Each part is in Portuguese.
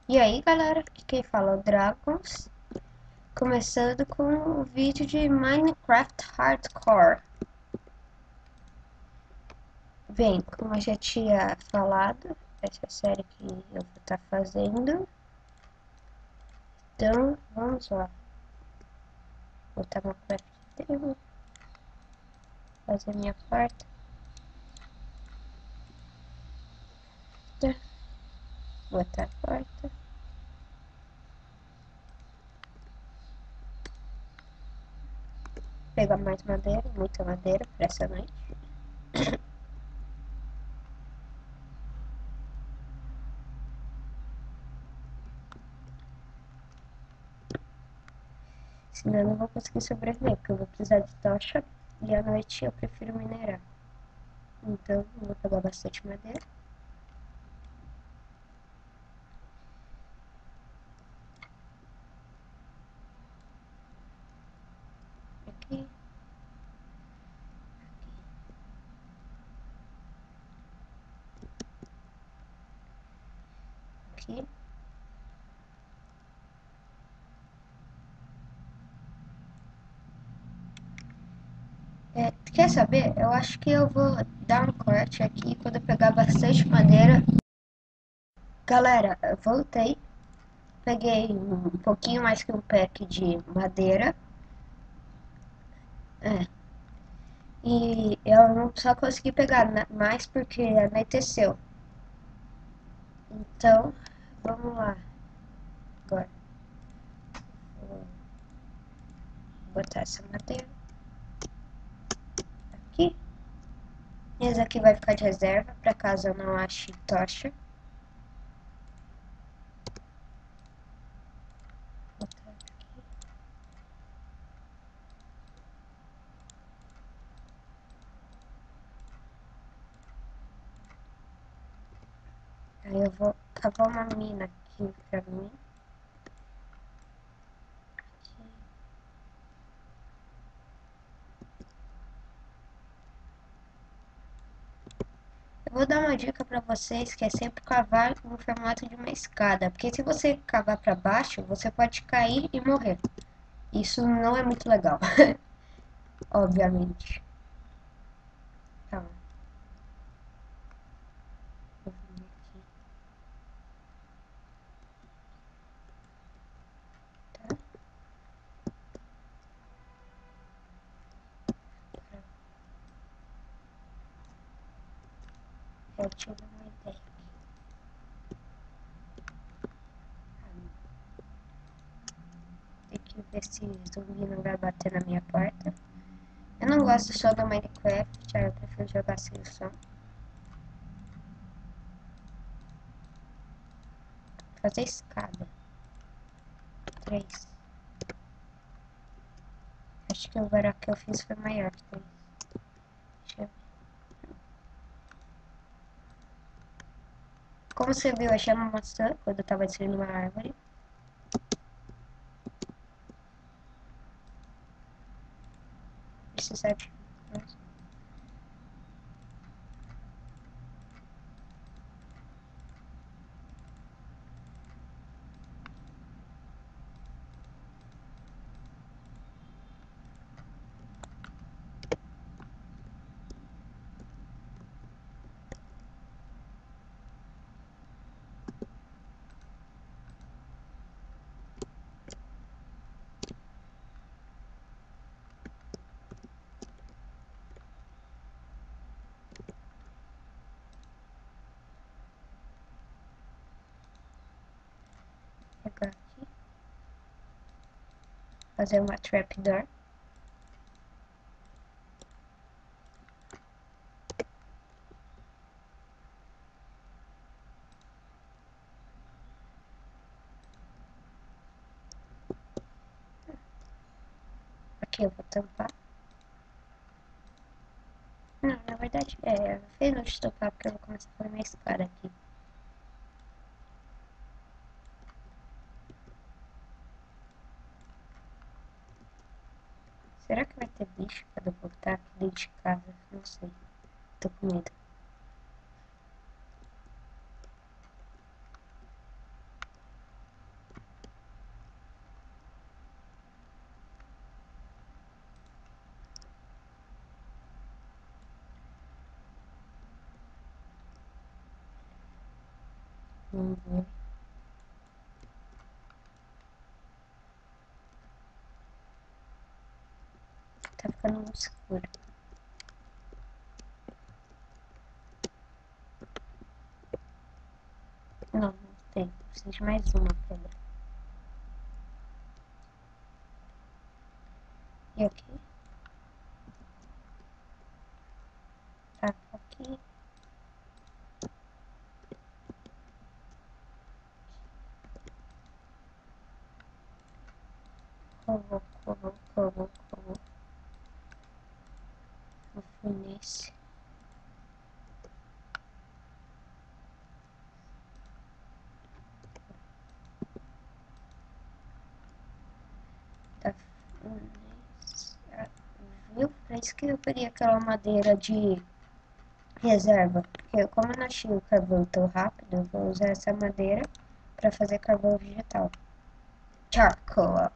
E aí galera, aqui quem fala é o Dragons, começando com o vídeo de Minecraft Hardcore. Bem, como eu já tinha falado, essa é a série que eu vou estar fazendo. Então, vamos lá. Vou botar meu craft table, fazer minha porta. Botar a porta. Pegar mais madeira, muita madeira para essa noite. Senão eu não vou conseguir sobreviver, porque eu vou precisar de tocha e à noite eu prefiro minerar. Então eu vou pegar bastante madeira. Aqui. Aqui. Quer saber? Eu acho que eu vou dar um corte aqui quando eu pegar bastante madeira. Galera, eu voltei. Peguei um pouquinho mais que um pack de madeira. E eu não só consegui pegar mais porque anoiteceu. Então, vamos lá. Agora, vou botar essa madeira aqui. Esse aqui vai ficar de reserva, para caso eu não ache tocha. Aí eu vou cavar uma mina aqui pra mim. Eu vou dar uma dica pra vocês que é sempre cavar no formato de uma escada, porque se você cavar pra baixo, você pode cair e morrer. Isso não é muito legal, obviamente. Tá. Vou vir aqui. Tá? Eu tive uma ideia aqui. Tem que ver se zumbi não vai bater na minha porta. Eu não gosto só do Minecraft, eu prefiro jogar sem o som. Fazer escada. 3. Acho que o buraco que eu fiz foi maior que 3. Deixa eu ver. Como você viu, eu achei uma maçã quando eu tava destruindo uma árvore. Precisar de... pegar aqui. Fazer uma trapdoor. Aqui eu vou tampar. Não, na verdade, eu fiz no de tampar porque eu vou começar a fazer minha escada aqui. Será que vai ter bicho quando eu voltar aqui dentro de casa? Não sei. Tô com medo. Vamos ver. Tá ficando muito escuro. Não tem. Preciso de mais uma pedra. E aqui? Tá aqui. Vou nesse. Tá nesse. Viu? Por isso que eu peguei aquela madeira de reserva. Porque como eu não achei o carvão tão rápido, eu vou usar essa madeira para fazer carvão vegetal. Charcoal.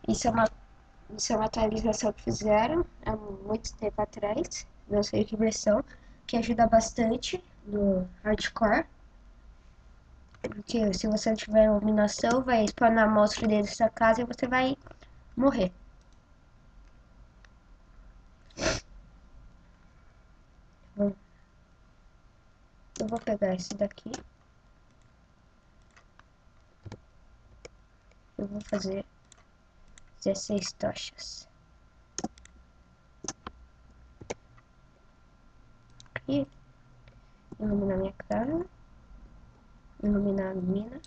Isso é uma atualização que fizeram há muito tempo atrás, não sei que versão, que ajuda bastante no hardcore. Porque se você não tiver iluminação, vai spawnar monstro dentro dessa casa e você vai morrer. Bom, eu vou pegar esse daqui. Eu vou fazer 16 tochas. Aqui, iluminar minha casa. Iluminar a mina.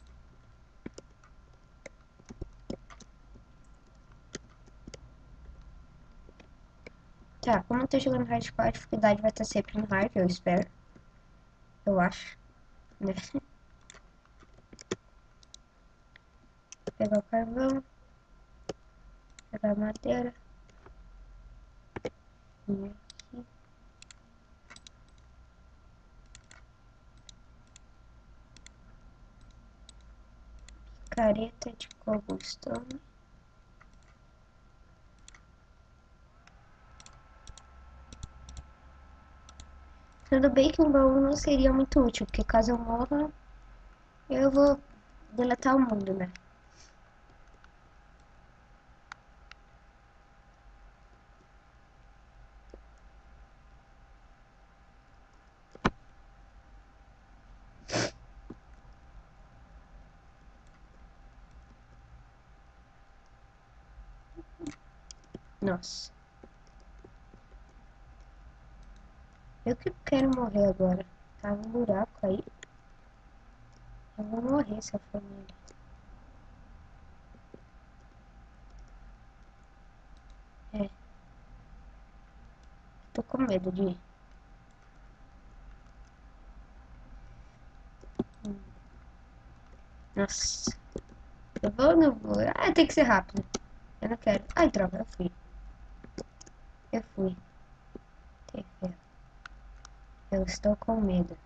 Tá, como eu tô jogando hardcore, a dificuldade vai estar sempre no hard, eu espero. Eu acho, né? Pegar o carvão. Pegar a madeira. E aqui. Careta de cobblestone. Tudo bem que um baú não seria muito útil, porque caso eu morra, eu vou deletar o mundo, né? Nossa. Eu que quero morrer agora. Tá um buraco aí. Eu vou morrer se eu for nele. É. Tô com medo de ir. Nossa. Eu vou ou não vou? Ah, tem que ser rápido. Eu não quero. Ai, droga, eu fui. Eu fui. Tem ferro. Eu estou com medo.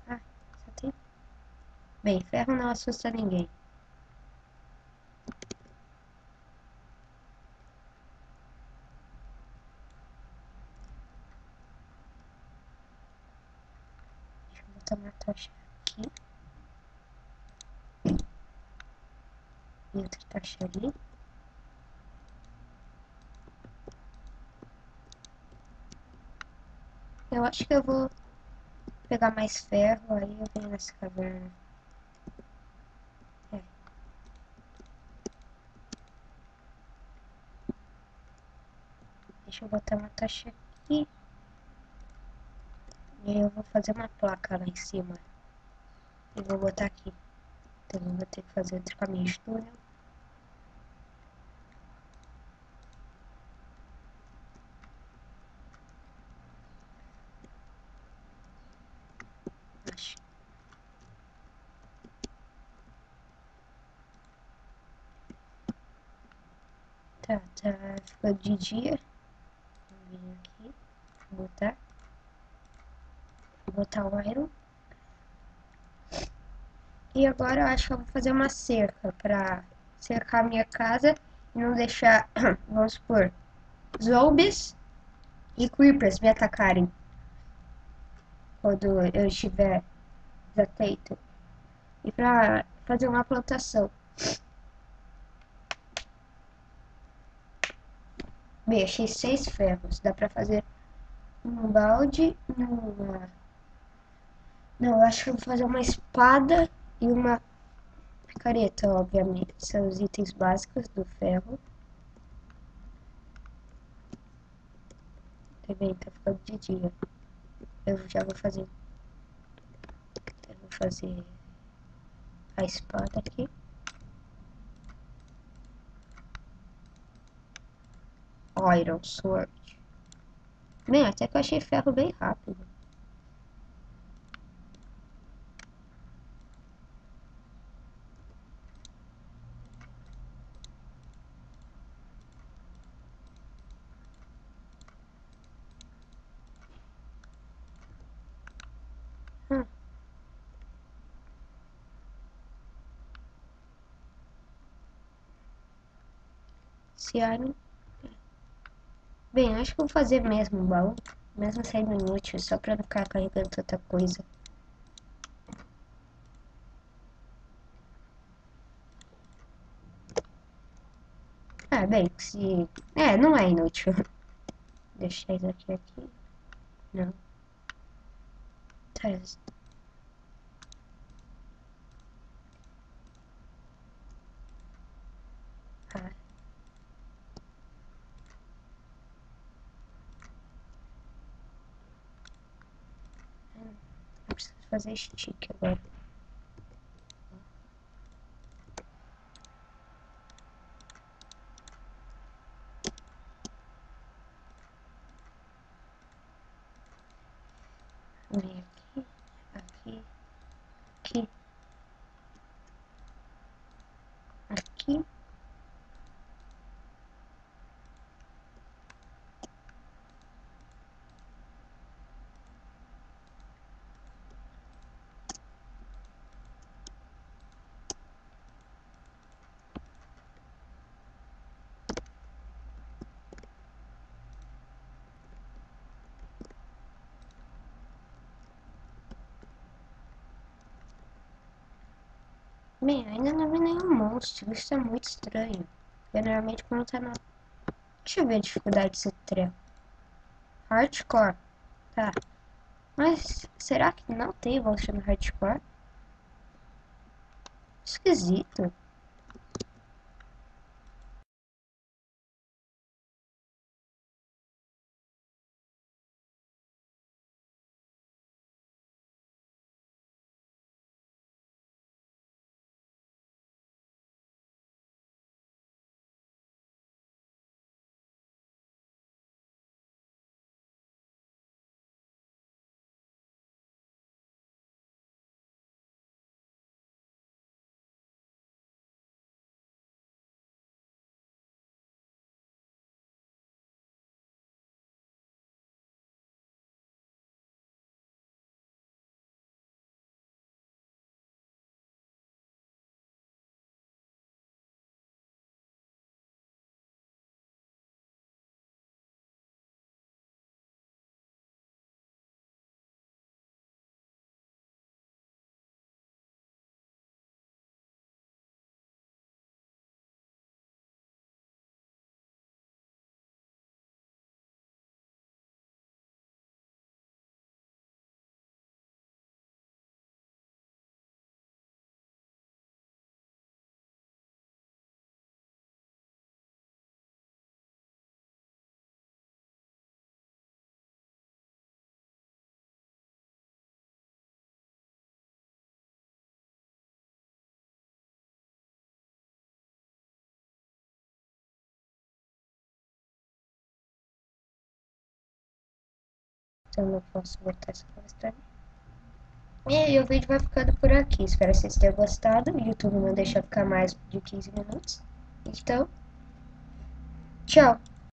Ah, só tem. Bem, ferro não assusta ninguém. Deixa eu botar uma tocha aqui. E outra tocha ali. Eu acho que eu vou pegar mais ferro, aí eu venho nessa caverna. É. Deixa eu botar uma tocha aqui. E aí eu vou fazer uma placa lá em cima. E vou botar aqui. Então eu vou ter que fazer outro caminho de túnel. Acho. Tá, ficou de dia. Vou vir aqui, botar o iron. E agora eu acho que eu vou fazer uma cerca pra cercar a minha casa e não deixar, vamos supor, zombies e creepers me atacarem. quando eu estiver desatento. E pra fazer uma plantação. Bem, achei 6 ferros. Dá pra fazer um balde, uma... Não, eu acho que eu vou fazer uma espada e uma picareta, obviamente. São os itens básicos do ferro. Também tá ficando de dia. Eu já vou fazer. Eu vou fazer a espada aqui. Iron Sword. Bem, até que eu achei ferro bem rápido. Hum. Esse Iron... Bem, eu acho que eu vou fazer mesmo o baú. Mesmo sendo inútil, só pra não ficar carregando tanta coisa. Ah, bem, se... É, não é inútil. Deixar isso aqui. Não. Tá. Ah. Eu preciso fazer stick agora. Vem aqui, aqui, aqui, aqui. Bem, ainda não vi nenhum monstro. Isso é muito estranho. Porque normalmente quando tá na... Deixa eu ver a dificuldade desse treco. Hardcore. Tá. Mas será que não tem monstro no hardcore? Esquisito. Então eu não posso botar essa coisa pra mim. E aí o vídeo vai ficando por aqui. Espero que vocês tenham gostado. O YouTube não deixa ficar mais de 15 minutos. Então, tchau.